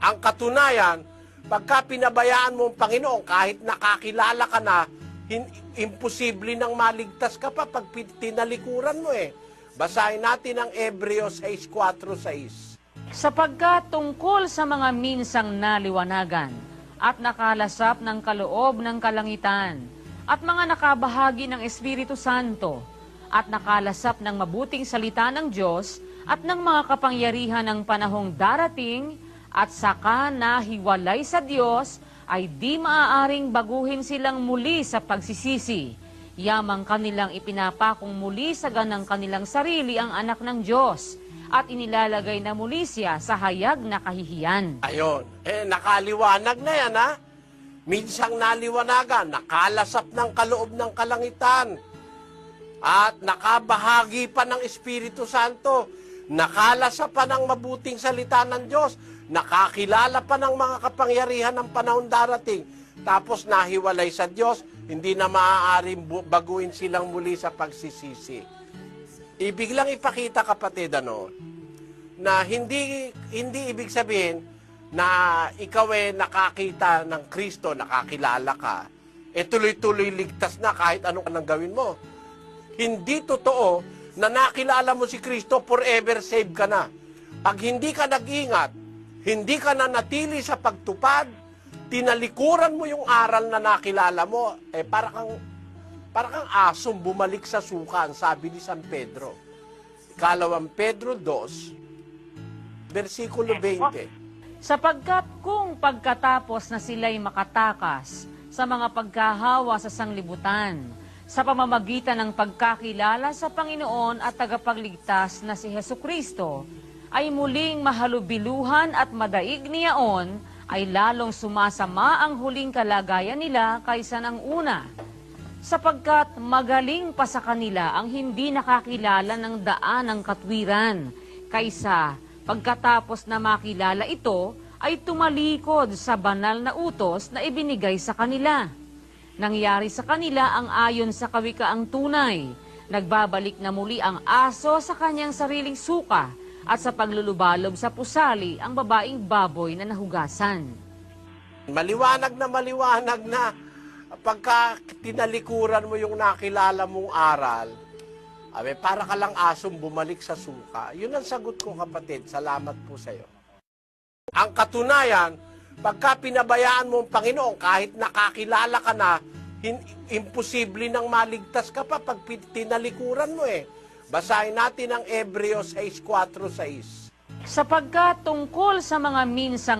Ang katunayan, pagka pinabayaan mo ang Panginoon, kahit nakakilala ka na, imposible nang maligtas ka pa pag tinalikuran mo eh. Basahin natin ang Hebreo 6:4-6. Sapagkat tungkol sa mga minsang naliwanagan at nakalasap ng kaloob ng kalangitan at mga nakabahagi ng Espiritu Santo at nakalasap ng mabuting salita ng Diyos at ng mga kapangyarihan ng panahong darating at saka nahiwalay sa Diyos, ay di maaaring baguhin silang muli sa pagsisisi. Yamang kanilang ipinapakong muli sa ganang kanilang sarili ang anak ng Diyos at inilalagay na muli siya sa hayag na kahihiyan. Ayon, nakaliwanag na yan ha. Minsang naliwanagan, nakalasap ng kaloob ng kalangitan at nakabahagi pa ng Espiritu Santo, nakalasap pa ng mabuting salita ng Diyos, nakakilala pa ng mga kapangyarihan ng panahon darating, tapos nahiwalay sa Diyos, hindi na maaaring baguhin silang muli sa pagsisisi. Ibig lang ipakita, kapatid, na hindi ibig sabihin na ikaw nakakita ng Kristo, nakakilala ka, tuloy-tuloy ligtas na kahit anong anong gawin mo. Hindi totoo na nakilala mo si Kristo, forever saved ka na. Pag hindi ka nag-ingat, hindi ka na natili sa pagtupad, tinalikuran mo yung aral na nakilala mo, para kang asong bumalik sa suka, sabi ni San Pedro. Ikalawang Pedro 2, versikulo 20. Sapagkat kung pagkatapos na sila'y makatakas sa mga pagkahawa sa sanglibutan, sa pamamagitan ng pagkakilala sa Panginoon at tagapagligtas na si Hesukristo, ay muling mahalubiluhan at madaig niyaon, ay lalong sumasama ang huling kalagayan nila kaysa ng una. Sapagkat magaling pa sa kanila ang hindi nakakilala ng daan ng katwiran, kaysa pagkatapos na makilala ito, ay tumalikod sa banal na utos na ibinigay sa kanila. Nangyari sa kanila ang ayon sa kawikaang tunay, nagbabalik na muli ang aso sa kanyang sariling suka, at sa paglulubalob sa pusali ang babaeng baboy na nahugasan. Maliwanag na pagka tinalikuran mo yung nakilala mong aral, para ka lang asong bumalik sa suka. Yun ang sagot ko, kapatid. Salamat po sa iyo. Ang katunayan, pagka pinabayaan mo ang Panginoon, kahit nakakilala ka na, imposible nang maligtas ka pa pag tinalikuran mo eh. Basahin natin ang Hebreo 6:4-6. Sapagkat tungkol sa mga minsang